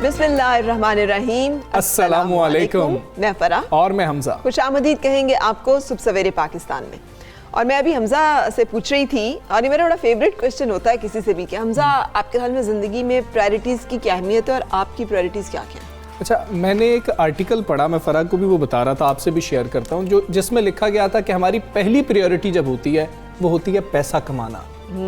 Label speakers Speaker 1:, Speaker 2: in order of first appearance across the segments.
Speaker 1: बिस्मिल्लाहिर्रहमानिर्रहीम।
Speaker 2: अस्सलामु अलैकुम।
Speaker 1: मैं फरा
Speaker 2: और मैं हमजा।
Speaker 1: खुशामदीद कहेंगे आपको सुबह सवेरे पाकिस्तान में। और मैं अभी हमजा से पूछ रही थी, और ये मेरा बड़ा फेवरेट क्वेश्चन होता है किसी से भी, कि हमजा आपके ख्याल में ज़िंदगी में प्रायोरिटीज़ की क्या अहमियत है और आपकी प्रायोरिटीज़ क्या क्या है?
Speaker 2: अच्छा, मैंने एक आर्टिकल पढ़ा, मैं फराग को भी वो बता रहा था, आपसे भी शेयर करता हूँ, जिसमें लिखा गया था कि हमारी पहली प्रायोरिटी जब होती है वो होती है पैसा कमाना,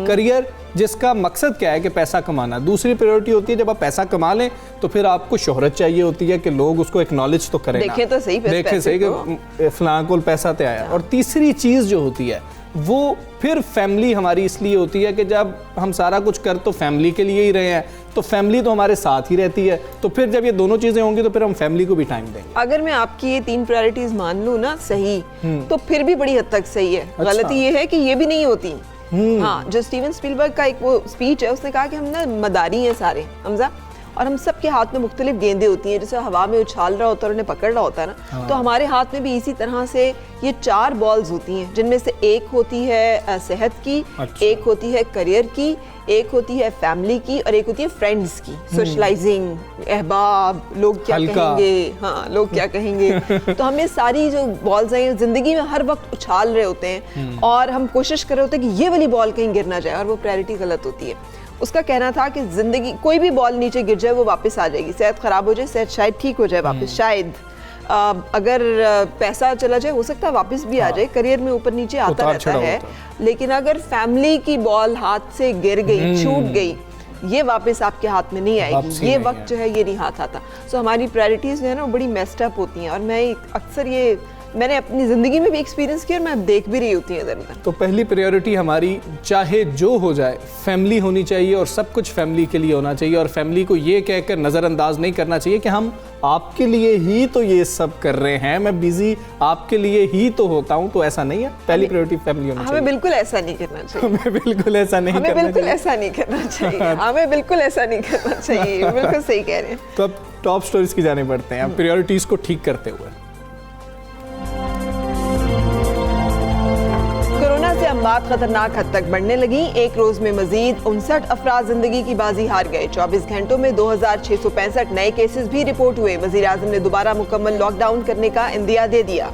Speaker 2: करियर, जिसका मकसद क्या है कि पैसा कमाना। दूसरी प्रायोरिटी होती है जब आप पैसा कमा लें तो फिर आपको शोहरत चाहिए होती है कि लोग उसको एक्नॉलेज तो करें,
Speaker 1: देखें तो सही,
Speaker 2: देखें सही कि फलां को पैसा तो आया। और तीसरी चीज़ जो होती है वो फिर फैमिली हमारी इसलिए होती है कि जब हम सारा कुछ कर तो फैमिली के लिए ही रहे हैं, तो फैमिली तो हमारे साथ ही रहती है, तो फिर जब ये दोनों चीज़ें होंगी तो फिर हम फैमिली को भी टाइम देंगे।
Speaker 1: अगर मैं आपकी ये 3 प्रायोरिटीज मान लूँ ना सही, तो फिर भी बड़ी हद तक सही है।
Speaker 2: अच्छा।
Speaker 1: गलती ये है कि ये भी नहीं होती। हाँ, जो स्टीवन स्पीलबर्ग का एक वो स्पीच है, उसने कहा कि हम ना मदारी हैं सारे हमजा, और हम सब के हाथ में मुख्तलिफ गेंदें होती हैं, जैसे हवा में उछाल रहा होता है और उन्हें पकड़ रहा होता है ना, तो हमारे हाथ में भी इसी तरह से ये 4 बॉल्स होती हैं, जिनमें से एक होती है सेहत की,
Speaker 2: अच्छा।
Speaker 1: एक होती है करियर की, एक होती है फैमिली की, और एक होती है फ्रेंड्स की, सोशलाइजिंग, अहबाब, लोग क्या कहेंगे, हाँ लोग क्या कहेंगे। तो हमें सारी जो बॉल्स हैं जिंदगी में हर वक्त उछाल रहे होते हैं, और हम कोशिश कर रहे होते हैं कि ये वाली बॉल कहीं गिर ना जाए, और वो प्रायोरिटी गलत होती है। उसका कहना था कि जिंदगी कोई भी बॉल नीचे गिर जाए वो वापस आ जाएगी, सेहत खराब हो जाए, सेहत शायद ठीक हो जाए वापस, शायद अगर पैसा चला जाए हो सकता है वापस भी आ जाए, करियर में ऊपर नीचे आता रहता है, लेकिन अगर फैमिली की बॉल हाथ से गिर गई, छूट गई, ये वापस आपके हाथ में नहीं आएगी, ये वक्त जो है ये नहीं हाथ आता। सो हमारी प्रायोरिटीज जो है ना वो बड़ी मेस्ड अप होती हैं, और मैं अक्सर ये मैंने अपनी ज़िंदगी में भी एक्सपीरियंस किया और मैं देख भी रही होती है इधर।
Speaker 2: तो पहली प्रायोरिटी हमारी चाहे जो हो जाए फैमिली होनी चाहिए, और सब कुछ फैमिली के लिए होना चाहिए, और फैमिली को ये कहकर नज़रअंदाज नहीं करना चाहिए कि हम आपके लिए ही तो ये सब कर रहे हैं, मैं बिजी आपके लिए ही तो होता हूँ, तो ऐसा नहीं है। पहली प्रायोरिटी फैमिली होनी चाहिए।
Speaker 1: हमें बिल्कुल ऐसा नहीं करना चाहिए,
Speaker 2: हमें बिल्कुल ऐसा नहीं करना चाहिए,
Speaker 1: हमें बिल्कुल ऐसा नहीं करना चाहिए, हमें बिल्कुल ऐसा नहीं करना चाहिए। बिल्कुल सही कह रहे हैं।
Speaker 2: तो अब टॉप स्टोरीज की जाने पड़ते हैं, प्रायोरिटीज़ को ठीक करते हुए।
Speaker 1: अमवात खतरनाक हद तक बढ़ने लगी। एक रोज में मजीद 59 अफराद जिंदगी की बाजी हार गए। 24 घंटों में 2665 नए केसेस भी रिपोर्ट हुए। वजीर आज़म ने दोबारा मुकम्मल लॉकडाउन करने का इंदिया दे दिया।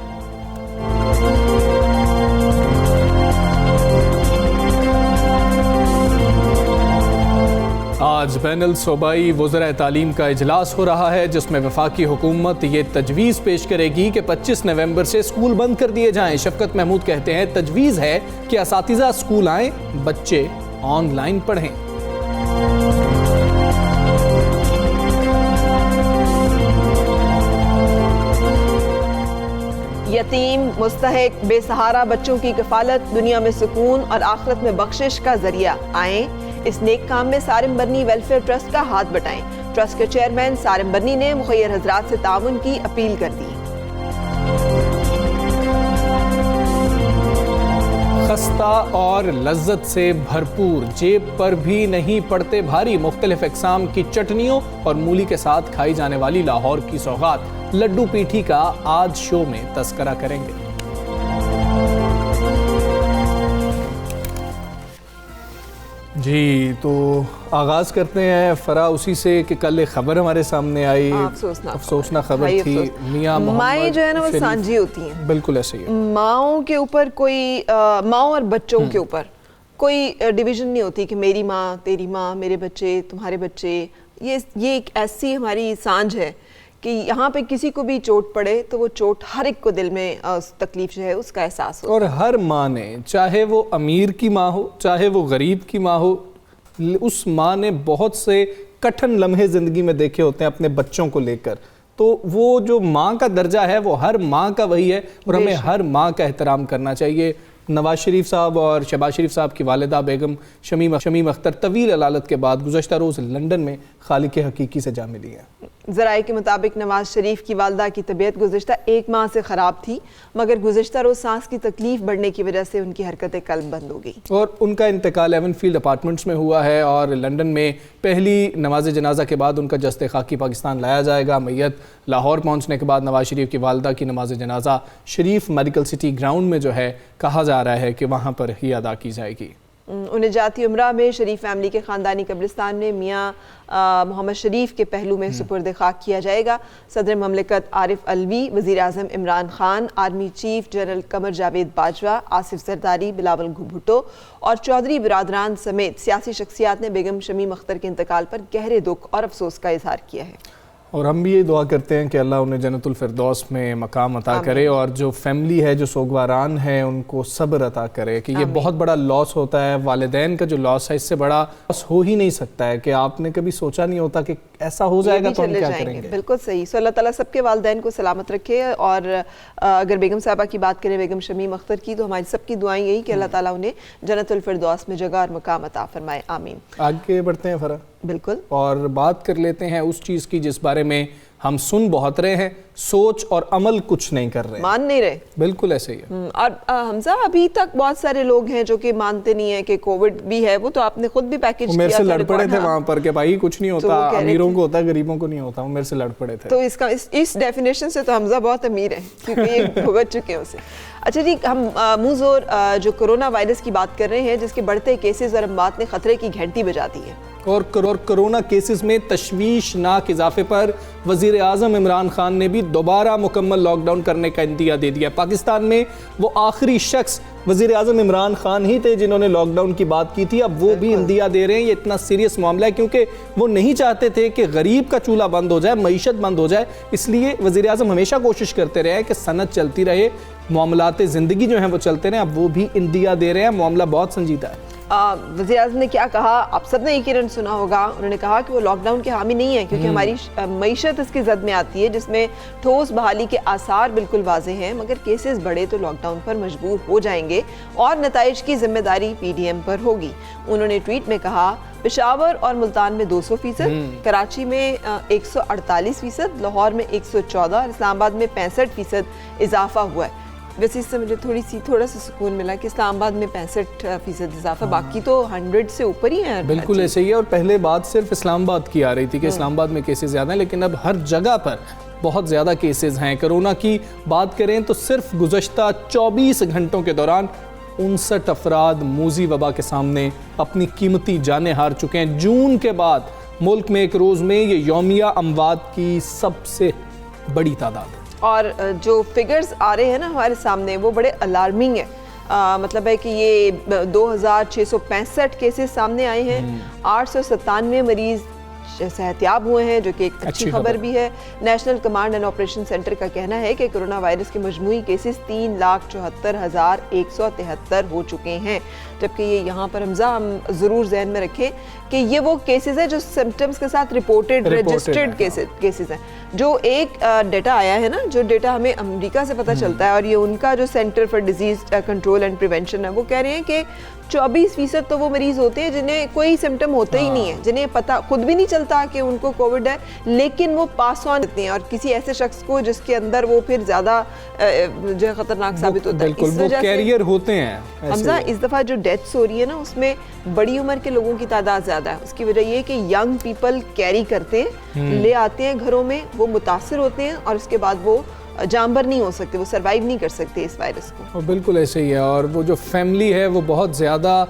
Speaker 2: आज बैनुल सूबाई वज़राए तालीम का इजलास हो रहा है, जिसमें वफाकी हुकूमत ये तजवीज़ पेश करेगी कि 25 नवंबर से स्कूल बंद कर दिए जाएं। शफकत महमूद कहते हैं तजवीज़ है कि असातिज़ा स्कूल आएँ, बच्चे ऑनलाइन पढ़ें।
Speaker 1: यतीम, मुस्तहिक, बेसहारा बच्चों की कफालत, दुनिया में सुकून और आखिरत में बख्शिश का जरिया। आएँ, इस नेक काम में सारिम बर्नी वेलफेयर ट्रस्ट का हाथ बटाएं। ट्रस्ट के चेयरमैन सारिम बर्नी ने मुखय्यर हजरात से ताउन की अपील कर दी।
Speaker 2: खस्ता और लज्जत से भरपूर, जेब पर भी नहीं पड़ते भारी, मुख्तलिफ अक़साम की चटनियों और मूली के साथ खाई जाने वाली लाहौर की सौगात लड्डू पीठी का आज शो में तस्करा करेंगे। जी, तो आगाज़ करते हैं फरा उसी से कि कल एक खबर हमारे सामने आई, अफसोसनाक खबर थी। मियां
Speaker 1: माएँ जो है ना वो सांझी होती हैं,
Speaker 2: बिल्कुल ऐसे ही।
Speaker 1: माओं के ऊपर कोई माओं और बच्चों के ऊपर कोई डिवीज़न नहीं होती कि मेरी माँ, तेरी माँ, मेरे बच्चे, तुम्हारे बच्चे। ये एक ऐसी हमारी सांझ है कि यहाँ पे किसी को भी चोट पड़े तो वो चोट हर एक को दिल में तकलीफ जो है उसका एहसास हो।
Speaker 2: और हर माँ ने, चाहे वो अमीर की माँ हो चाहे वो गरीब की माँ हो, उस माँ ने बहुत से कठिन लम्हे ज़िंदगी में देखे होते हैं अपने बच्चों को लेकर। तो वो जो माँ का दर्जा है वो हर माँ का वही है, और हमें हर माँ का एहतराम करना चाहिए। नवाज शरीफ साहब और शहबाज शरीफ साहब की वालिदा बेगम शमीम अख्तर तवील अलालत के बाद गुज़श्ता रोज़ लंदन में खालिक हकीकी से जा मिली हैं।
Speaker 1: ज़राए के मुताबिक नवाज शरीफ की वालदा की तबीयत गुज़िश्ता 1 माह से ख़राब थी, मगर गुज़िश्ता रोज़ सांस की तकलीफ बढ़ने की वजह से उनकी हरकतें कल्ब बंद हो गई
Speaker 2: और उनका इंतकाल एवनफील्ड अपार्टमेंट्स में हुआ है और लंदन में पहली नमाज जनाजा के बाद उनका जस्ते खाकी पाकिस्तान लाया जाएगा। मैयत लाहौर पहुंचने के बाद नवाज शरीफ की वालदा की नमाज जनाजा शरीफ मेडिकल सिटी ग्राउंड में जो है कहा जा रहा है कि वहाँ पर ही अदा की जाएगी।
Speaker 1: उन्हें जाती उम्रा में शरीफ फैमिली के ख़ानदानी कब्रिस्तान में मियाँ मोहम्मद शरीफ के पहलू में सुपुर्द खाक किया जाएगा। सदर ममलिकत आरिफ अलवी, वज़ीर आज़म Imran Khan, army chief general Qamar Javed Bajwa, Asif Zardari, Bilawal Bhutto और चौधरी बिरादरान समेत सियासी शख्सियात ने बेगम शमीम अख्तर के इंतकाल पर गहरे दुख और अफसोस का इजहार किया है।
Speaker 2: और हम भी ये दुआ करते हैं कि अल्लाह उन्हें जन्नतुल फिरदौस में मकाम अता करे और जो फैमिली है, जो सोगवारान है, उनको सब्र अता करे कि ये बहुत बड़ा लॉस होता है। वालिदैन का जो लॉस है, इससे बड़ा लॉस हो ही नहीं सकता है कि आपने कभी सोचा नहीं होता कि ऐसा हो जाएगा तो हम क्या करेंगे।
Speaker 1: बिल्कुल सही। सो अल्लाह ताला सबके वालिदैन को सलामत रखे। और अगर बेगम साहबा की बात करें, बेगम शमीम अख्तर की, तो हमारी सबकी दुआएं यही कि अल्लाह ताला उन्हें जन्नतुल फिरदौस में जगह और मकाम अता फरमाए, आमीन।
Speaker 2: आगे बढ़ते हैं फरा,
Speaker 1: बिल्कुल, और
Speaker 2: बात कर लेते हैं उस चीज़ की जिस बारे में हम सुन बहुत रहे हैं, सोच और अमल कुछ नहीं कर रहे,
Speaker 1: मान नहीं रहे।
Speaker 2: बिल्कुल ऐसे ही है।
Speaker 1: और हमजा अभी तक बहुत सारे लोग हैं जो कि मानते नहीं है कि कोविड भी है। वो तो आपने खुद भी पैकेज किया,
Speaker 2: मेरे से लड़ पड़े थे वहां पर कि भाई कुछ नहीं होता, अमीरों को होता है, गरीबों को नहीं होता। वो मेरे से लड़ पड़े थे।
Speaker 1: तो इसका इस डेफिनेशन से तो हमजा बहुत अमीर है क्योंकि ये भुगत चुके हैं उसे। अच्छा जी, हम मुंह जोर जो कोरोना वायरस की बात कर रहे हैं, जिसके बढ़ते केसेस और अमवात ने खतरे की घंटी बजा दी है।
Speaker 2: और कोरोना केसेस में तशवीशनाक इजाफे पर वज़ीर आज़म इमरान खान ने भी दोबारा मुकम्मल लॉकडाउन करने का इंदिया दे दिया। पाकिस्तान में वो आखिरी शख्स वज़ीर आज़म इमरान खान ही थे जिन्होंने लॉकडाउन की बात की थी। अब वो भी इंदिया दे रहे हैं। ये इतना सीरियस मामला है क्योंकि वो नहीं चाहते थे कि गरीब का चूल्हा बंद हो जाए, मईशत बंद हो जाए। इसलिए वज़ीर आज़म हमेशा कोशिश करते रहे कि सनत चलती रहे, मामलाते ज़िंदगी जो हैं वो चलते रहे। अब वो भी इंदिया दे रहे हैं। मामला बहुत संजीदा है।
Speaker 1: वज़ीर आज़म ने क्या कहा, आप सब ने यकीनन सुना होगा। उन्होंने कहा कि वो लॉकडाउन के हामी नहीं है क्योंकि हमारी मईशत इसकी जद में आती है, जिसमें ठोस बहाली के आसार बिल्कुल वाज़ेह हैं, मगर केसेस बढ़े तो लॉकडाउन पर मजबूर हो जाएंगे और नताइज की जिम्मेदारी PDM पर होगी। उन्होंने ट्वीट में कहा, पेशावर और मुल्तान में 200%, कराची में 148%, लाहौर में 114 और इस्लामाबाद में 65% इजाफा हुआ है। वैसे इससे मुझे थोड़ा सा सुकून मिला कि इस्लामाबाद में 65% इजाफा, बाकी तो 100 से ऊपर ही है।
Speaker 2: बिल्कुल ऐसे ही है। और पहले बात सिर्फ इस्लामाबाद की आ रही थी कि इस्लामाबाद में केसेस ज़्यादा हैं, लेकिन अब हर जगह पर बहुत ज़्यादा केसेस हैं। कोरोना की बात करें तो सिर्फ गुज़श्ता 24 घंटों के दौरान 59 अफराद मूजी वबा के सामने अपनी कीमती जानें हार चुके हैं। जून के बाद मुल्क में एक रोज़ में ये यौमिया अमवात की सबसे बड़ी तादाद है।
Speaker 1: और जो फिगर्स आ रहे हैं ना हमारे सामने, वो बड़े अलार्मिंग है। मतलब है कि ये 2665 केसेस सामने आए हैं, 897 मरीज सेहतियाब हुए हैं, जो कि एक अच्छी खबर भी है। National command and operation centre का कहना है कि कोरोना वायरस के मजमूई केसेस 3,74,173 हो चुके हैं। जबकि ये यहाँ पर हमजा हम ज़रूर जहन में रखें कि ये वो केसेस है जो सिम्टम्स के साथ रिपोर्टेड रजिस्टर्ड केसेस हैं। जो एक डेटा आया है ना, जो डेटा हमें अमेरिका से पता चलता है, और ये उनका जो centre for disease control and prevention है, वो कह रहे हैं कि 24% तो वो मरीज होते हैं जिन्हें कोई सिम्टम होते ही नहीं है, जिन्हें पता खुद भी नहीं चलता कि उनको कोविड है, लेकिन वो पास ऑन देते हैं और किसी ऐसे शख्स को जिसके अंदर वो फिर ज़्यादा जो है खतरनाक साबित होता है।
Speaker 2: इस वजह से कैरियर होते हैं।
Speaker 1: हमजा इस दफ़ा जो डेथ्स हो रही है ना, उसमें बड़ी उम्र के लोगों की तादाद ज़्यादा है। उसकी वजह ये है कि यंग पीपल कैरी करते हैं, ले आते हैं घरों में, वो मुतासिर होते हैं और उसके बाद वो जानबर नहीं हो सकते, वो सरवाइव नहीं कर सकते इस वायरस को।
Speaker 2: और बिल्कुल ऐसे ही है। और वो जो फैमिली है वो बहुत ज़्यादा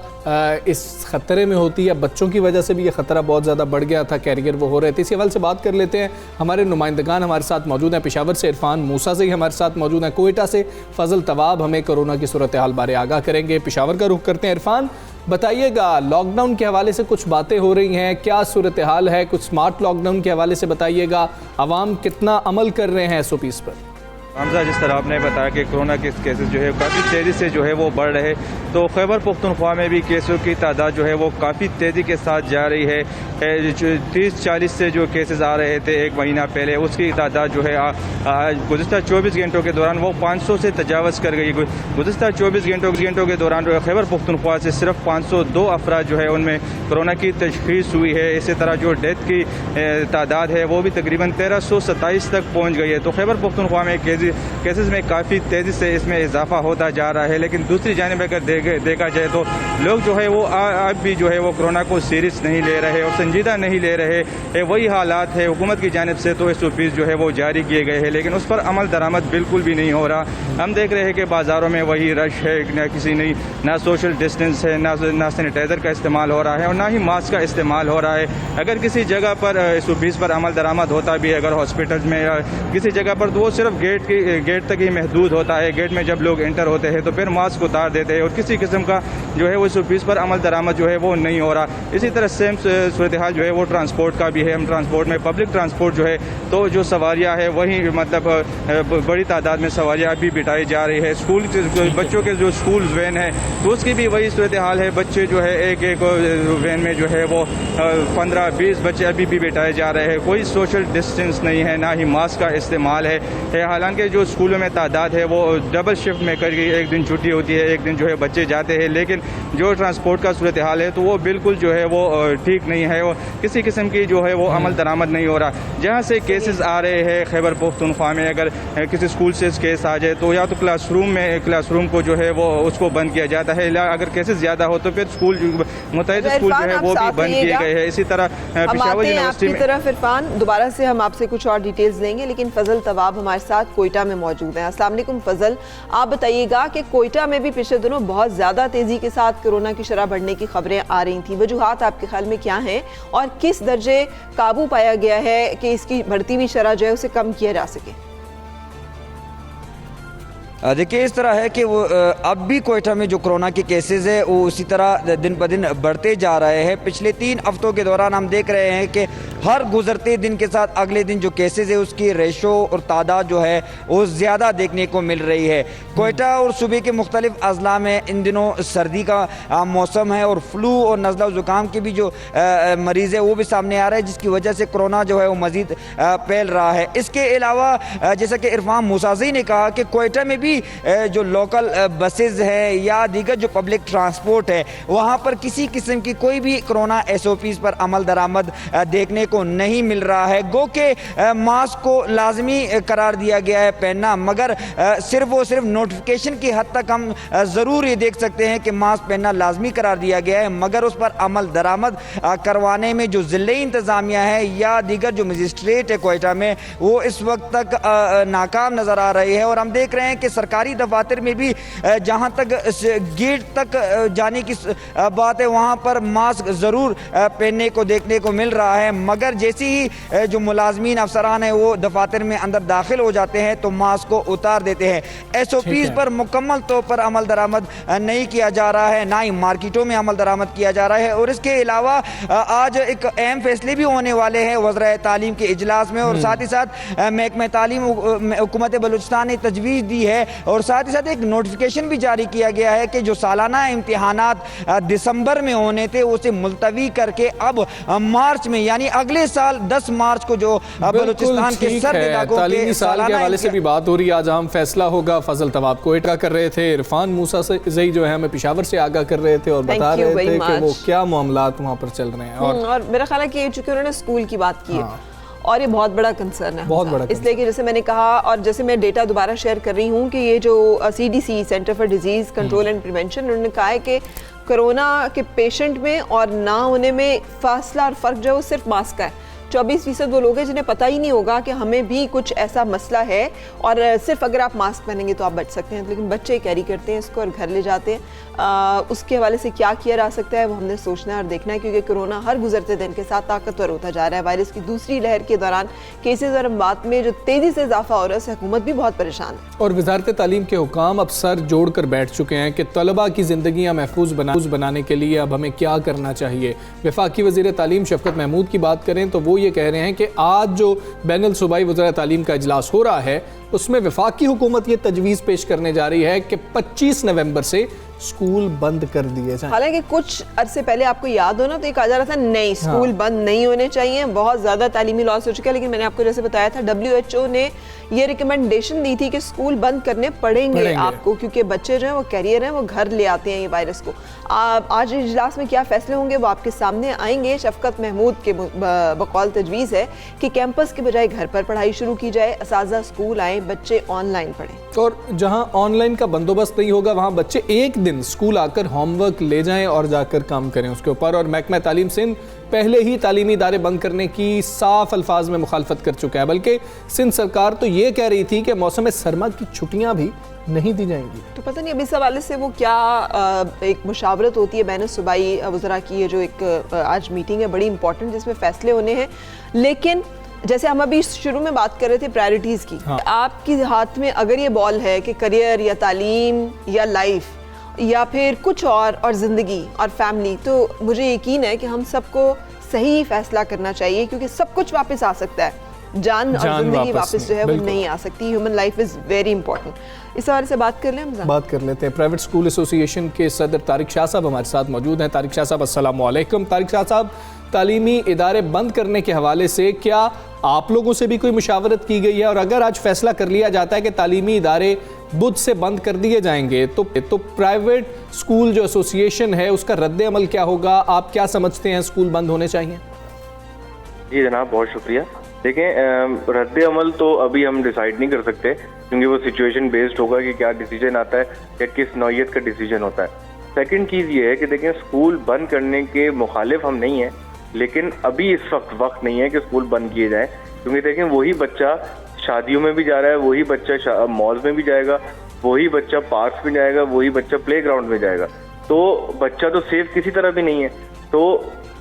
Speaker 2: इस ख़तरे में होती है। बच्चों की वजह से भी ये ख़तरा बहुत ज़्यादा बढ़ गया था, कैरियर वो हो रहे थे। इसी हवाले से बात कर लेते हैं। हमारे नुमाइंदगान हमारे साथ मौजूद हैं। पेशावर से इरफान मूसा से ही हमारे साथ मौजूद हैं। कोयटा से फजल तवाब हमें कोरोना की सूरत हाल बारे आगाह करेंगे। पेशावर का रुख करते हैं। इरफान, बताइएगा, लॉकडाउन के हवाले से कुछ बातें हो रही हैं, क्या सूरत हाल है? कुछ स्मार्ट लॉकडाउन के हवाले से बताइएगा। आवाम कितना अमल कर रहे हैं SOPs पर?
Speaker 3: हमजा, जिस तरह आपने बताया कि कोरोना के केसेस जो है काफ़ी तेज़ी से जो है वो बढ़ रहे, तो खैबर पख्तूनख्वा में भी केसों की तादाद जो है वो काफ़ी तेज़ी के साथ जा रही है। 30-40 से जो केसेस आ रहे थे एक महीना पहले, उसकी तादाद जो है गुज़िश्ता 24 घंटों के दौरान वो 500 से तजावज़ कर गई। गुज़िश्ता 24 घंटों के दौरान जो है खैबर पख्तूनख्वा से सिर्फ 502 अफराद जो है उनमें कोरोना की तशख़ीस हुई है। इसी तरह जो डेथ की तादाद है वो भी तकरीबन 1327 तक पहुँच गई है। तो खैबर पख्तूनख्वा में केसेस में काफ़ी तेज़ी से इसमें इजाफा होता जा रहा है। लेकिन दूसरी जानिब अगर देखा जाए तो लोग जो है वो अब भी जो है वो कोरोना को सीरियस नहीं ले रहे और संजीदा नहीं ले रहे। वही हालात है, हुकूमत की जानिब से तो SOPs जो है वो जारी किए गए हैं, लेकिन उस पर अमल दरामद बिल्कुल भी नहीं हो रहा। हम देख रहे हैं कि बाज़ारों में वही रश है, ना सोशल डिस्टेंस है, ना सैनिटाइज़र का इस्तेमाल हो रहा है और ना ही मास्क का इस्तेमाल हो रहा है। अगर किसी जगह पर SOPs पर अमल दरामद होता भी है, अगर हॉस्पिटल में या किसी जगह पर, तो वो सिर्फ गेट तक ही महदूद होता है। गेट में जब लोग एंटर होते हैं तो फिर मास्क उतार देते हैं और किसी किस्म का जो है वो SOPs पर अमल दरामद जो है वो नहीं हो रहा। इसी तरह सेम सूरत हाल जो है वो ट्रांसपोर्ट का भी है। हम ट्रांसपोर्ट में पब्लिक ट्रांसपोर्ट जो है तो जो सवारियाँ है वही मतलब बड़ी तादाद में सवारियाँ अभी बिठाई जा रही है। स्कूल बच्चों के जो स्कूल वैन है तो उसकी भी वही सूरत हाल है। बच्चे जो है एक वैन में जो है वो 15-20 बच्चे अभी भी बिठाए जा रहे हैं। कोई सोशल डिस्टेंस नहीं है, ना ही मास्क का इस्तेमाल है। हालांकि जो स्कूलों में तादाद है वो डबल शिफ्ट में करके एक दिन छुट्टी होती है, एक दिन जो है बच्चे जाते हैं, लेकिन जो ट्रांसपोर्ट का सूरत हाल है तो वो बिल्कुल जो है वो ठीक नहीं है और किसी किस्म की जो है वो अमल दरामद नहीं हो रहा। जहाँ से केसेस आ रहे हैं खैबर पख्तूनख्वा में, अगर किसी स्कूल से केस आ जाए तो या तो क्लासरूम को जो है वो उसको बंद किया जाता है, या अगर केसेस ज़्यादा हो तो फिर मुतहद स्कूल जो है वो भी बंद किए गए हैं। इसी तरह पेशावर यूनिवर्सिटी में
Speaker 1: तरफ इरफान दोबारा से हम आपसे कुछ और डिटेल्स लेंगे, लेकिन फजल तवाब हमारे साथ कोयटा में मौजूद हैं। अस्सलाम वालेकुम फजल, आप बताइएगा कि कोयटा में भी पिछले दिनों बहुत ज़्यादा तेज़ी के साथ कोरोना की शरह बढ़ने की खबरें आ रही थी। वजूहात आपके ख्याल में क्या हैं और किस दर्जे काबू पाया गया है कि इसकी बढ़ती हुई शरह जो है उसे कम किया जा सके?
Speaker 4: देखिए, इस तरह है कि वो अब भी कोयटा में जो कोरोना के केसेस है वो उसी तरह दिन ब दिन बढ़ते जा रहे हैं। पिछले 3 हफ्तों के दौरान हम देख रहे हैं कि हर गुजरते दिन के साथ अगले दिन जो केसेस है उसकी रेशो और तादाद जो है वो ज़्यादा देखने को मिल रही है। कोयटा और सूबे के मुख्तलिफ अजला में इन दिनों सर्दी का मौसम है और फ्लू और नज़ला ज़ुकाम के भी जो मरीज़ है वो भी सामने आ रहा है, जिसकी वजह से कोरोना जो है वो मज़ीद फैल रहा है। इसके अलावा जैसा कि इरफान मूसाज़ी ने कहा कि कोयटा में भी जो लोकल बसेज है या दीगर जो पब्लिक ट्रांसपोर्ट है वहाँ पर किसी किस्म की कोई भी कोरोना SOPs पर अमल दरामद देखने को नहीं मिल रहा है। गो के मास्क को लाजमी करार दिया गया है पहनना, मगर सिर्फ वो सिर्फ नोटिफिकेशन की हद तक हम ज़रूर ये देख सकते हैं कि मास्क पहनना लाजमी करार दिया गया है, मगर उस पर अमल दरामद करवाने में जो ज़िले इंतज़ामिया है या दीगर जो मजिस्ट्रेट है कोयटा में वो इस वक्त तक नाकाम नज़र आ रही है। और हम देख रहे हैं कि सरकारी दफातर में भी जहां तक गेट तक जाने की बात है वहां पर मास्क ज़रूर पहनने को देखने को मिल रहा है, मगर जैसे ही जो मुलाजमीन अफसरान है वो दफातर में अंदर दाखिल हो जाते हैं तो मास्क को उतार देते हैं। SOPs पर मुकम्मल तौर पर अमल दरामद नहीं किया जा रहा है, ना ही मार्केटों में अमल दरामद किया जा रहा है। और इसके अलावा आज एक अहम फैसले भी होने वाले हैं वज़राए तालीम के इजलास में, और साथ ही साथ महकमा तालीम हुकूमत बलूचिस्तान ने तजवीज़ दी है और साथ ही साथ एक नोटिफिकेशन भी जारी किया गया है कि जो सालाना इम्तिहानात दिसंबर में होने थे उसे मुलतवी करके अब मार्च में यानी अगले साल 10 मार्च को जो बलूचिस्तान के सर्द इलाकों के
Speaker 2: साल के हवाले से भी बात हो रही है। आज हम फैसला होगा फजल तवाब कोयटा कर रहे थे, इरफान मूसा से जई जो है हमें पेशावर से आगाह कर रहे थे और बता रहे थे कि वो क्या मामलात वहाँ पर चल रहे हैं।
Speaker 1: और मेरा ख्याल है कि चूंकि उन्होंने स्कूल की बात की है और ये बहुत बड़ा कंसर्न है, बहुत बड़ा, इसलिए कि जैसे मैंने कहा और जैसे मैं डेटा दोबारा शेयर कर रही हूँ कि ये जो CDC centre for disease control and prevention, उन्होंने कहा है कि कोरोना के पेशेंट में और ना होने में फासला और फ़र्क जो है वो सिर्फ मास्क का है। 24% वो लोग हैं जिन्हें पता ही नहीं होगा कि हमें भी कुछ ऐसा मसला है और सिर्फ अगर आप मास्क पहनेंगे तो आप बच सकते हैं, लेकिन बच्चे कैरी करते हैं इसको और घर ले जाते हैं। उसके हवाले से क्या किया जा सकता है वो हमने सोचना है और देखना है, क्योंकि कोरोना हर गुजरते दिन के साथ ताकतवर होता जा रहा है। वायरस की दूसरी लहर के दौरान केसेस और अमवात में जो तेज़ी से इजाफा हो रहा है उससे हुकूमत भी बहुत परेशान है।
Speaker 2: और वजारत तालीम के हुकाम अब सर जोड़ कर बैठ चुके हैं कि तलबा की ज़िंदगियाँ महफूज बनाने के लिए अब हमें क्या करना चाहिए। वफाकी वज़ीर तालीम शफकत महमूद की बात करें तो वो वो ये कह रहे हैं कि आज जो बैनुल सूबाई वज़ारत तालीम का इजलास हो रहा है उसमें वफाकी हुकूमत ये तजवीज़ पेश करने जा रही है कि 25 नवंबर से स्कूल बंद कर दिए जाएं।
Speaker 1: हालांकि कुछ अरसे पहले आपको याद हो ना, तो ये कहा जा रहा था नहीं स्कूल बंद नहीं होने चाहिए, बहुत ज़्यादा तालीमी लॉस हो चुका है। लेकिन मैंने आपको जैसे बताया था WHO ने ये रिकमेंडेशन दी थी कि स्कूल बंद करने पड़ेंगे आपको, क्योंकि बच्चे जो हैं वो कैरियर हैं, वो घर ले आते हैं ये वायरस को। आज इजलास में क्या फैसले होंगे वो आपके सामने आएंगे। शफकत महमूद के बकौल तजवीज़ है कि कैंपस के बजाय घर पर पढ़ाई शुरू की जाए, असातिज़ा स्कूल आए, बच्चे ऑनलाइन पढ़ें।
Speaker 2: और जहां ऑनलाइन का बंदोबस्त नहीं होगा वहां बच्चे एक दिन स्कूल आकर होमवर्क ले जाएं और जाकर काम करें उसके ऊपर। और महकमा तालीम सिंध पहले ही तालीमी इदारे बंद करने की साफ अल्फाज में मुखालफत कर चुका है, बल्कि सिंध सरकार तो ये कह रही थी कि मौसम सरमा की छुट्टियां भी नहीं दी जाएंगी।
Speaker 1: तो पता नहीं अब इस हवाले से वो क्या एक मुशावरत होती है बैनुल सूबाई वज़रा की, ये जो एक आज मीटिंग है बड़ी इंपॉर्टेंट जिसमें फैसले होने हैं। लेकिन जैसे हम अभी शुरू में बात कर रहे थे प्रायोरिटीज़ की, आपके हाथ में अगर ये बॉल है कि करियर या तालीम या लाइफ या फिर कुछ और ज़िंदगी और फैमिली, तो मुझे यकीन है कि हम सबको सही फैसला करना चाहिए, क्योंकि सब कुछ वापस आ सकता है, जान और ज़िंदगी वापस जो है वो नहीं आ सकती। Human life is very important. इस बारे से बात कर लें, हम
Speaker 2: बात कर लेते हैं। प्राइवेट स्कूल एसोसिएशन के सदर तारिक शाह साहब हमारे साथ मौजूद हैं। तारिक शाह साहब अस्सलाम वालेकुम। तारिक शाह साहब, तालीमी इदारे बंद करने के हवाले से क्या आप लोगों से भी कोई मुशावरत की गई है, और अगर आज फैसला कर लिया जाता है कि तालीमी इदारे बुध से बंद कर दिए जाएंगे तो प्राइवेट स्कूल जो एसोसिएशन है उसका रद्द अमल क्या होगा? आप क्या समझते हैं स्कूल बंद होने चाहिए?
Speaker 5: जी जनाब, बहुत शुक्रिया। देखें, रद्द अमल तो अभी हम डिसाइड नहीं कर सकते, क्योंकि वो सिचुएशन बेस्ड होगा कि क्या डिसीजन आता है या किस नौयत का डिसीजन होता है। सेकंड चीज़ ये है कि देखें, स्कूल बंद करने के मुखालिफ हम नहीं हैं, लेकिन अभी इस वक्त नहीं है कि स्कूल बंद किए जाएं, क्योंकि देखें वही बच्चा शादियों में भी जा रहा है, वही बच्चा मॉल में भी जाएगा, वही बच्चा पार्क में जाएगा, वही बच्चा प्ले ग्राउंड में जाएगा, तो बच्चा तो सेफ किसी तरह भी नहीं है। तो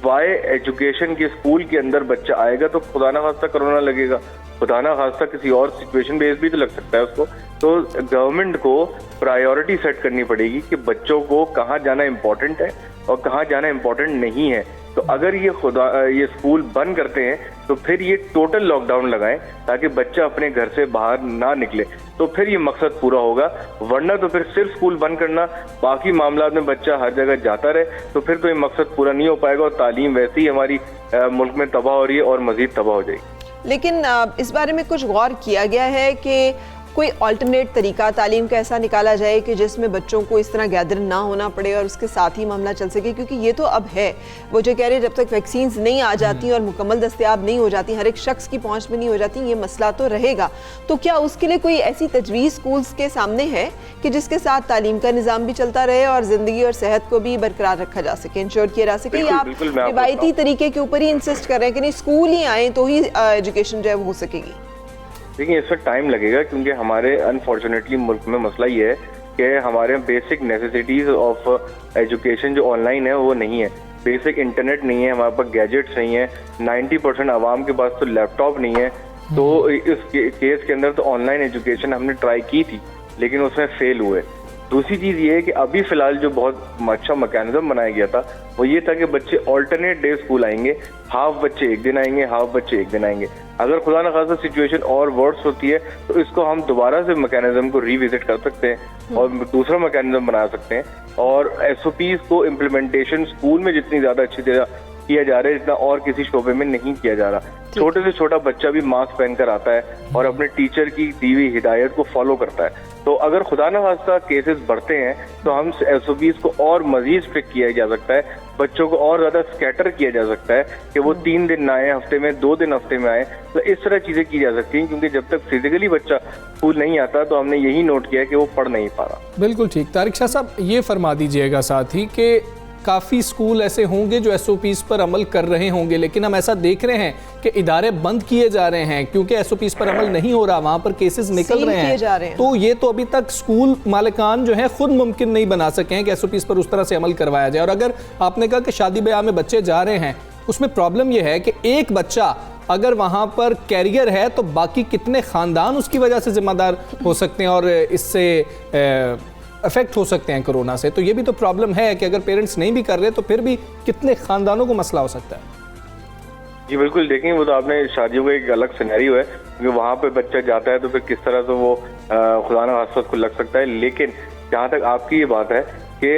Speaker 5: वाई एजुकेशन के स्कूल के अंदर बच्चा आएगा तो खुदा ना खास्ता कोरोना लगेगा, खुदा ना खास्ता किसी और सिचुएशन बेस भी तो लग सकता है उसको। तो गवर्नमेंट को प्रायोरिटी सेट करनी पड़ेगी कि बच्चों को कहाँ जाना इम्पोर्टेंट है और कहाँ जाना इम्पोर्टेंट नहीं है। तो अगर ये स्कूल बंद करते हैं तो फिर ये टोटल लॉकडाउन लगाएं ताकि बच्चा अपने घर से बाहर ना निकले, तो फिर ये मकसद पूरा होगा। वरना तो फिर सिर्फ स्कूल बंद करना, बाकी मामला में बच्चा हर जगह जाता रहे, तो फिर तो ये मकसद पूरा नहीं हो पाएगा और तालीम वैसे ही हमारी मुल्क में तबाह हो रही है और मजीद तबाह हो जाएगी।
Speaker 1: लेकिन इस बारे में कुछ गौर किया गया है कि कोई अल्टरनेट तरीका तालीम का ऐसा निकाला जाए कि जिसमें बच्चों को इस तरह गैदर ना होना पड़े और उसके साथ ही मामला चल सके, क्योंकि ये तो अब है, वो जो कह रहे हैं जब तक वैक्सीन्स नहीं आ जाती और मुकम्मल दस्तयाब नहीं हो जाती, हर एक शख्स की पहुंच में नहीं हो जाती, ये मसला तो रहेगा। तो क्या उसके लिए कोई ऐसी तजवीज़ स्कूल्स के सामने है कि जिसके साथ तालीम का निज़ाम भी चलता रहे और ज़िंदगी और सेहत को भी बरकरार रखा जा सके, इंश्योर किया जा सके? या आप रिवायती तरीके के ऊपर ही इंसिस्ट कर रहे हैं कि नहीं स्कूल ही आए तो ही एजुकेशन जो है वो हो सकेगी?
Speaker 5: देखिए, इस वक्त टाइम लगेगा, क्योंकि हमारे अनफॉर्चुनेटली मुल्क में मसला ये है कि हमारे बेसिक नेसेसिटीज़ ऑफ एजुकेशन जो ऑनलाइन है वो नहीं है। बेसिक इंटरनेट नहीं है, हमारे पास गैजेट्स नहीं है, 90% आवाम के पास तो लैपटॉप नहीं है। तो इस केस के अंदर तो ऑनलाइन एजुकेशन हमने ट्राई की थी, लेकिन उसमें फेल हुए। दूसरी चीज़ ये है कि अभी फ़िलहाल जो बहुत अच्छा मैकेनिज्म बनाया गया था वो ये था कि बच्चे ऑल्टरनेट डे स्कूल आएंगे, हाफ बच्चे एक दिन आएंगे, हाफ बच्चे एक दिन आएंगे। अगर खुदा न खासा सिचुएशन और वर्स होती है तो इसको हम दोबारा से मैकेनिज्म को रिविजिट कर सकते हैं और दूसरा मैकेनिज्म बना सकते हैं। और SOPs को इम्प्लीमेंटेशन स्कूल में जितनी ज़्यादा अच्छी तरह किया जा रहा है जितना और किसी शोबे में नहीं किया जा रहा। छोटे से छोटा बच्चा भी मास्क पहनकर आता है और अपने टीचर की दी हुई हिदायत को फॉलो करता है। तो अगर खुदा न खास्ता केसेस बढ़ते हैं तो हम SOPs को और मजीद स्ट्रिक्ट किया जा सकता है, बच्चों को और ज्यादा स्कैटर किया जा सकता है कि वो 3 दिन ना आए हफ्ते में, 2 दिन हफ्ते में आए। तो इस तरह चीजें की जा सकती हैं, क्योंकि जब तक फिजिकली बच्चा स्कूल नहीं आता तो हमने यही नोट किया कि वो पढ़ नहीं पा रहा।
Speaker 2: बिल्कुल ठीक। तारिक शाह साहब, ये फरमा दीजिएगा साथ ही कि काफ़ी स्कूल ऐसे होंगे जो SOPs पर अमल कर रहे होंगे, लेकिन हम ऐसा देख रहे हैं कि इदारे बंद किए जा रहे हैं क्योंकि SOPs पर अमल नहीं हो रहा, वहाँ पर केसेस निकल रहे हैं। तो ये तो अभी तक स्कूल मालिकान जो है खुद मुमकिन नहीं बना सके हैं कि SOPs पर उस तरह से अमल करवाया जाए। और अगर आपने कहा कि शादी ब्याह में बच्चे जा रहे हैं, उसमें प्रॉब्लम यह है कि एक बच्चा अगर वहाँ पर कैरियर है तो बाकी कितने ख़ानदान उसकी वजह से जिम्मेदार हो सकते हैं और इससे अफेक्ट हो सकते हैं कोरोना से। तो ये भी तो प्रॉब्लम है कि अगर पेरेंट्स नहीं भी कर रहे तो फिर भी कितने ख़ानदानों को मसला हो सकता है।
Speaker 5: जी बिल्कुल, देखें वो तो आपने शादियों का एक अलग सिनेरियो है, क्योंकि वहाँ पे बच्चा जाता है तो फिर किस तरह से वो खुदा न खास्ता उसको लग सकता है। लेकिन जहाँ तक आपकी ये बात है कि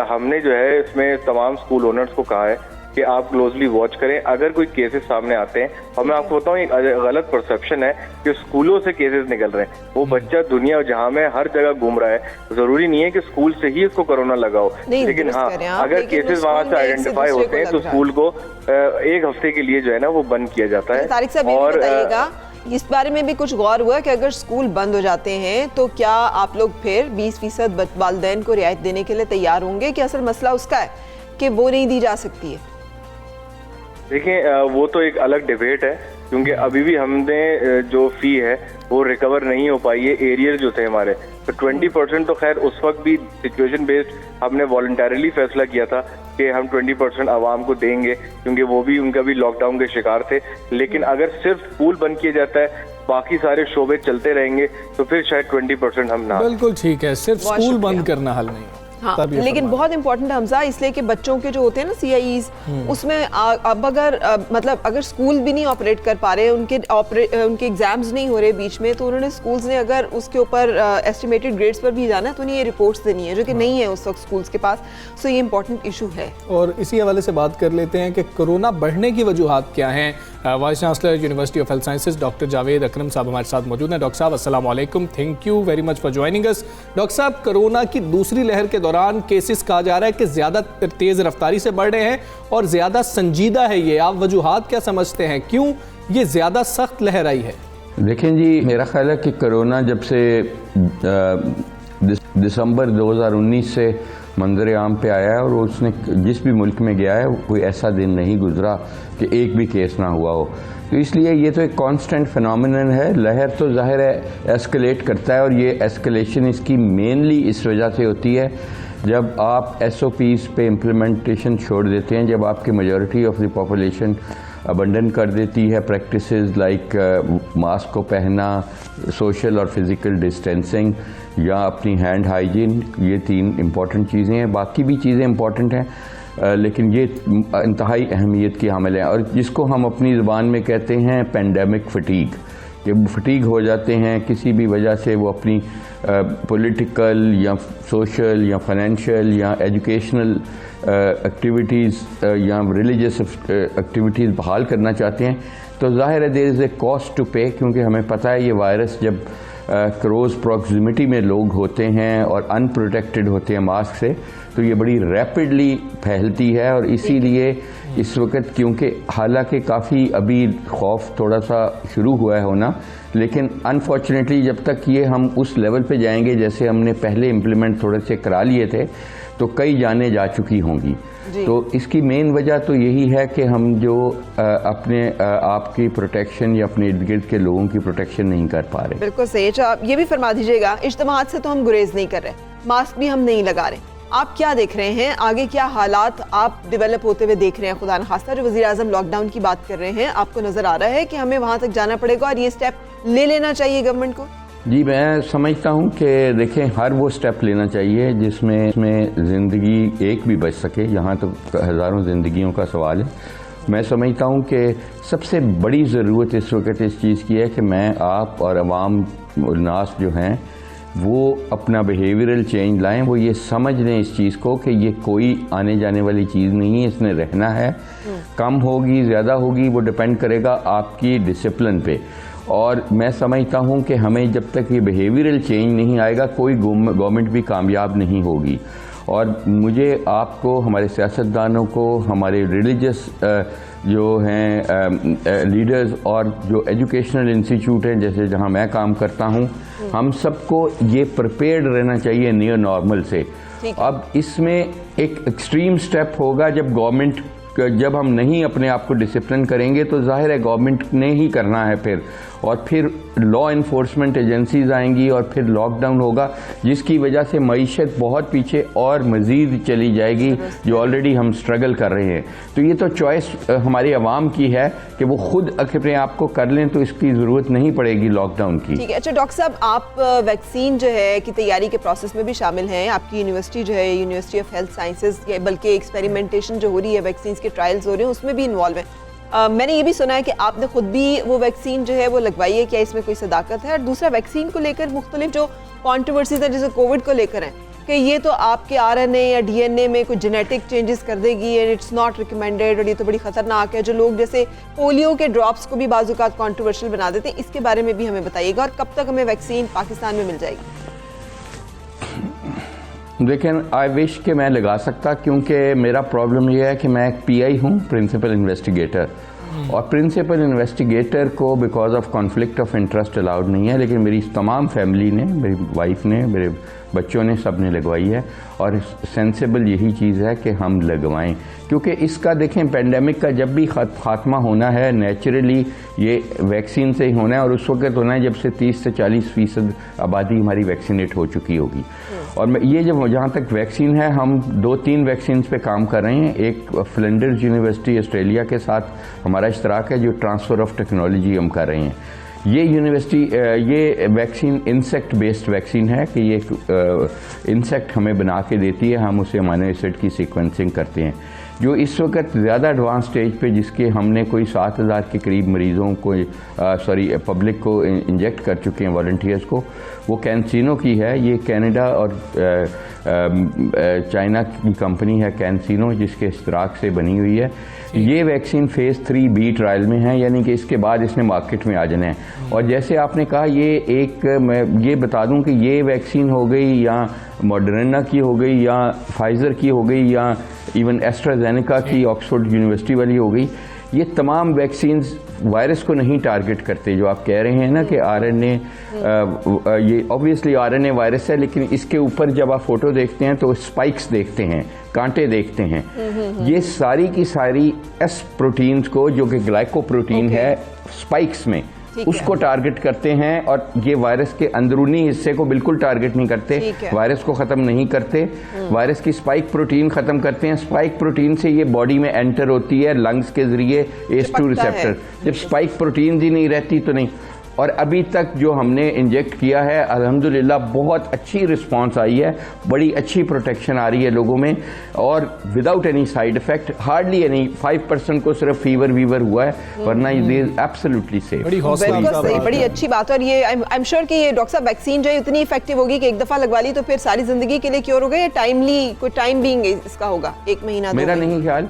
Speaker 5: हमने जो है इसमें तमाम स्कूल ओनर्स को कहा है कि आप क्लोजली वॉच करें अगर कोई केसेस सामने आते हैं। और मैं आपको बताऊं, एक गलत परसेप्शन है कि स्कूलों से केसेस निकल रहे हैं। वो बच्चा दुनिया जहां में हर जगह घूम रहा है, जरूरी नहीं है कि स्कूल से ही उसको कोरोना लगाओ। लेकिन हाँ, अगर केसेस वहां से आइडेंटिफाई होते हैं तो स्कूल को एक हफ्ते के लिए जो है ना वो बंद किया जाता है।
Speaker 1: तारिक साहब, और बताइएगा इस बारे में भी कुछ गौर हुआ कि अगर स्कूल बंद हो जाते हैं तो क्या आप लोग फिर 20% वालिदैन को रियायत देने के लिए तैयार होंगे, कि असल मसला उसका है कि वो नहीं दी जा सकती है?
Speaker 5: देखिए वो तो एक अलग डिबेट है, क्योंकि अभी भी हमने जो फी है वो रिकवर नहीं हो पाई है। एरियर जो थे हमारे, तो 20% तो खैर उस वक्त भी सिचुएशन बेस्ड हमने वॉलंटरली फैसला किया था कि हम 20% आवाम को देंगे, क्योंकि वो भी उनका भी लॉकडाउन के शिकार थे। लेकिन अगर सिर्फ स्कूल बंद किया जाता है, बाकी सारे शोबे चलते रहेंगे, तो फिर शायद 20% हम ना।
Speaker 2: बिल्कुल ठीक है, सिर्फ स्कूल बंद करना हल नहीं।
Speaker 1: हाँ, लेकिन बहुत इंपॉर्टेंट हमजा, इसलिए कि बच्चों के जो होते हैं ना CIEs, उसमें अब अगर मतलब अगर स्कूल भी नहीं ऑपरेट कर पा रहे, उनके एग्जाम्स नहीं हो रहे बीच में, तो उन्होंने स्कूल्स ने अगर उसके ऊपर एस्टिमेटेड ग्रेड्स पर भी जाना है तो उन्हें ये रिपोर्ट्स देनी है, जो कि नहीं है उस वक्त स्कूल्स के पास। सो ये इंपॉर्टेंट इशू है। और
Speaker 2: इसी हवाले से बात कर लेते हैं कि कोरोना बढ़ने की वजूहात क्या हैं। Vice chancellor university of health sciences doctor Javed Akram साहब हमारे साथ मौजूद हैं। डॉक्टर साहब अस्सलाम वालेकुम, thank you very much for joining us. Doctor साहब, कोरोना की दूसरी लहर के दौरान केसेस कहा जा रहा है कि ज़्यादा तेज़ रफ्तारी से बढ़ रहे हैं और ज़्यादा संजीदा है ये, आप वजूहात क्या समझते हैं, क्यों ये ज़्यादा सख्त लहर आई है?
Speaker 6: देखें जी, मेरा ख्याल है कि कोरोना जब से दिसंबर 2019 से मंजर आम पे आया है और उसने जिस भी मुल्क में गया है कोई ऐसा दिन नहीं गुजरा कि एक भी केस ना हुआ हो। तो इसलिए ये तो एक कांस्टेंट फिनोमिनन है। लहर तो जाहिर है एस्केलेट करता है, और ये एस्केलेशन इसकी मेनली इस वजह से होती है जब आप SOPs पे इम्प्लीमेंटेशन छोड़ देते हैं, जब आपकी majority of the population abandon कर देती है प्रैक्टिसेस लाइक मास्क को पहनना, सोशल और फिज़िकल डिस्टेंसिंग या अपनी हैंड हाइजीन। ये 3 इम्पॉर्टेंट चीज़ें हैं, बाकी भी चीज़ें इम्पॉर्टेंट हैं लेकिन ये इंतहाई अहमियत की हामिल हैं, और जिसको हम अपनी ज़ुबान में कहते हैं पेंडेमिक फटीग। जब फटीग हो जाते हैं किसी भी वजह से, वो अपनी पॉलिटिकल या सोशल या फाइनेंशियल या एजुकेशनल एक्टिविटीज़ या रिलीजियस एक्टिविटीज़ बहाल करना चाहते हैं, तो ज़ाहिर है there is a cost to pay, क्योंकि हमें पता है ये वायरस जब क्लोज प्रॉक्सिमिटी में लोग होते हैं और अनप्रोटेक्टेड होते हैं मास्क से, तो ये बड़ी रैपिडली फैलती है। और इसीलिए इस वक्त, क्योंकि हालांकि काफ़ी अभी खौफ थोड़ा सा शुरू हुआ है होना, लेकिन अनफॉर्चुनेटली जब तक ये हम उस लेवल पे जाएंगे जैसे हमने पहले इम्प्लीमेंट थोड़े से करा लिए थे, तो कई जानें जा चुकी होंगी। तो इसकी मेन वजह तो यही है कि हम जो अपने आपकी प्रोटेक्शन या अपने इर्द गिर्द के लोगों की प्रोटेक्शन नहीं कर पा रहे।
Speaker 1: बिल्कुल सही। अच्छा, आप ये भी फरमा दीजिएगा, इज्तिमात से तो हम गुरेज नहीं कर रहे, मास्क भी हम नहीं लगा रहे, आप क्या देख रहे हैं, आगे क्या हालात आप डेवलप होते हुए देख रहे हैं? खुदा न खास्ता जो वज़ीर आज़म लॉकडाउन की बात कर रहे हैं, आपको नजर आ रहा है कि हमें वहां तक जाना पड़ेगा और ये स्टेप ले लेना चाहिए गवर्नमेंट को?
Speaker 6: जी, मैं समझता हूँ कि देखें, हर वो स्टेप लेना चाहिए जिसमें ज़िंदगी एक भी बच सके। यहाँ तो हज़ारों ज़िंदगियों का सवाल है। मैं समझता हूँ कि सबसे बड़ी ज़रूरत इस वक्त इस चीज़ की है कि मैं, आप और अवाम नास जो हैं वो अपना बिहेवियरल चेंज लाएं, वो ये समझ लें इस चीज़ को कि ये कोई आने जाने वाली चीज़ नहीं है, इसने रहना है। कम होगी ज़्यादा होगी वो डिपेंड करेगा आपकी डिसिप्लिन पे। और मैं समझता हूँ कि हमें जब तक ये बिहेवियरल चेंज नहीं आएगा कोई गवर्नमेंट भी कामयाब नहीं होगी। और मुझे, आपको, हमारे सियासतदानों को, हमारे रिलीजियस जो हैं लीडर्स और जो एजुकेशनल इंस्टीट्यूट हैं जैसे जहाँ मैं काम करता हूँ, हम सबको ये प्रिपेयर्ड रहना चाहिए नियर नॉर्मल से। अब इसमें एक एक्सट्रीम स्टेप होगा जब हम नहीं अपने आप को डिसिप्लिन करेंगे, तो जाहिर है गवर्नमेंट ने ही करना है फिर लॉ इन्फोर्समेंट एजेंसीज आएंगी और फिर लॉकडाउन होगा, जिसकी वजह से मईशत बहुत पीछे और मज़ीद चली जाएगी, जो ऑलरेडी हम स्ट्रगल कर रहे हैं। तो ये तो चॉइस हमारी आवाम की है कि वो खुद अपने आप को कर लें, तो इसकी ज़रूरत नहीं पड़ेगी लॉकडाउन की।
Speaker 1: ठीक है। अच्छा डॉक्टर साहब, आप वैक्सीन जो है की तैयारी के प्रोसेस में भी शामिल हैं। आपकी यूनिवर्सिटी जो है यूनिवर्सिटी ऑफ हेल्थ साइंसेज, बल्कि एक्सपेरिमेंटेशन जो हो रही है, वैक्सीन के ट्रायल्स हो रहे हैं, उसमें भी इन्वॉल्व है। मैंने ये भी सुना है कि आपने खुद भी वो वैक्सीन जो है वो लगवाई है, क्या इसमें कोई सदाकत है? और दूसरा, वैक्सीन को लेकर मुख्तलिफ जो कॉन्ट्रोवर्सीज है जैसे कोविड को लेकर हैं कि ये तो आपके RNA या DNA में कुछ जेनेटिक चेंजेस कर देगी एंड इट्स नॉट रिकमेंडेड, और ये तो बड़ी खतरनाक है, जो लोग जैसे पोलियो के ड्रॉप्स को भी बाज़-औक़ात कॉन्ट्रोवर्शियल बना देते हैं, इसके बारे में भी हमें बताइएगा, और कब तक हमें वैक्सीन पाकिस्तान में मिल जाएगी?
Speaker 6: देखें, आई विश कि मैं लगा सकता, क्योंकि मेरा प्रॉब्लम ये है कि मैं एक PI हूँ, प्रिंसिपल इन्वेस्टिगेटर, और प्रिंसिपल इन्वेस्टिगेटर को because of conflict of interest allowed नहीं है, लेकिन मेरी तमाम फैमिली ने, मेरी वाइफ ने, मेरे बच्चों ने, सब ने लगवाई है, और सेंसिबल यही चीज़ है कि हम लगवाएं, क्योंकि इसका देखें पेंडेमिक का जब भी खात्मा होना है नेचुरली ये वैक्सीन से ही होना है, और उस वक्त होना है जब से 30 से 40% आबादी हमारी वैक्सीनेट हो चुकी होगी। और ये जब जहाँ तक वैक्सीन है, हम 2-3 वैक्सीन पे काम कर रहे हैं। एक फ्लिंडर्स यूनिवर्सिटी ऑस्ट्रेलिया के साथ हमारा इश्तराक है, जो ट्रांसफ़र ऑफ टेक्नोलॉजी हम कर रहे हैं। ये यूनिवर्सिटी, ये वैक्सीन इंसेक्ट बेस्ड वैक्सीन है कि ये इंसेक्ट हमें बना के देती है, हम उसे अमीनो एसिड की सीक्वेंसिंग करते हैं, जो इस वक्त ज़्यादा एडवांस स्टेज पे, जिसके हमने कोई 7000 के करीब मरीज़ों को पब्लिक को इंजेक्ट कर चुके हैं, वॉलंटियर्स को। वो कैंसिनो की है, ये कनाडा और चाइना की कंपनी है कैंसिनो, जिसके इश्तराक से बनी हुई है। ये वैक्सीन फ़ेज़ 3B ट्रायल में है, यानी कि इसके बाद इसने मार्केट में आ जाना है। और जैसे आपने कहा, मैं ये बता दूं कि ये वैक्सीन हो गई या मॉडर्ना की हो गई या फाइज़र की हो गई या इवन एस्ट्राजेनेका की ऑक्सफोर्ड यूनिवर्सिटी वाली हो गई, ये तमाम वैक्सीन्स वायरस को नहीं टारगेट करते। जो आप कह रहे हैं ना कि RNA, ये ऑब्वियसली RNA वायरस है, लेकिन इसके ऊपर जब आप फोटो देखते हैं तो स्पाइक्स देखते हैं, कांटे देखते हैं। ये सारी की सारी S प्रोटीन्स को, जो कि ग्लाइकोप्रोटीन है स्पाइक्स में, उसको टारगेट करते हैं, और ये वायरस के अंदरूनी हिस्से को बिल्कुल टारगेट नहीं करते, वायरस को ख़त्म नहीं करते, वायरस की स्पाइक प्रोटीन ख़त्म करते हैं। स्पाइक प्रोटीन से ये बॉडी में एंटर होती है लंग्स के ज़रिए, ACE2 रिसेप्टर। जब स्पाइक प्रोटीन ही नहीं रहती तो नहीं। और अभी तक जो हमने इंजेक्ट किया है, अल्हम्दुलिल्लाह बहुत अच्छी रिस्पांस आई है, बड़ी अच्छी प्रोटेक्शन आ रही है लोगों में, और without any side effect, hardly any. 5% को सिर्फ फीवर हुआ है, वरना ये एब्सोल्युटली सेफ।
Speaker 1: बिल्कुल सही, बड़ी अच्छी बात है। और ये आई एम श्योर कि ये डॉक्टर साहब वैक्सीन जो है इतनी इफेक्टिव होगी कि एक दफ़ा लगवा ली तो फिर सारी जिंदगी के लिए क्योर हो गई, या टाइमली कोई टाइम बीइंग इसका होगा, 1 महीना?
Speaker 6: मेरा नहीं ख्याल,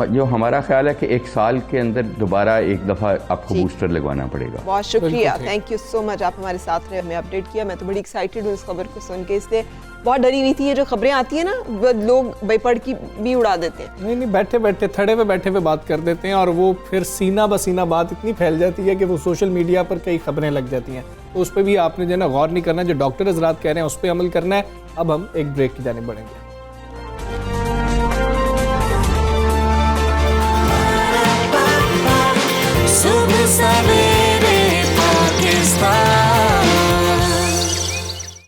Speaker 6: जो हमारा ख्याल है कि 1 साल के अंदर दोबारा एक दफ़ा आपको बूस्टर लगवाना पड़ेगा।
Speaker 1: बहुत शुक्रिया, थैंक यू सो मच, आप हमारे साथ रहे, हमें अपडेट किया। मैं तो बड़ी एक्साइटेड हूँ इस खबर को सुन के, इसलिए बहुत डरी हुई थी। ये जो खबरें आती है ना, वो लोग बेपड़ की भी उड़ा देते हैं।
Speaker 2: नहीं, बैठे बैठे थड़े पे बैठे हुए बात कर देते हैं, और वो फिर सीना बसीना बात इतनी फैल जाती है कि वो सोशल मीडिया पर कई खबरें लग जाती हैं। तो उस पर भी आपने जो है ना गौर नहीं करना, जो डॉक्टर हजरात कह रहे हैं उस पर अमल करना है। अब हम एक ब्रेक की जानिब बढ़ेंगे।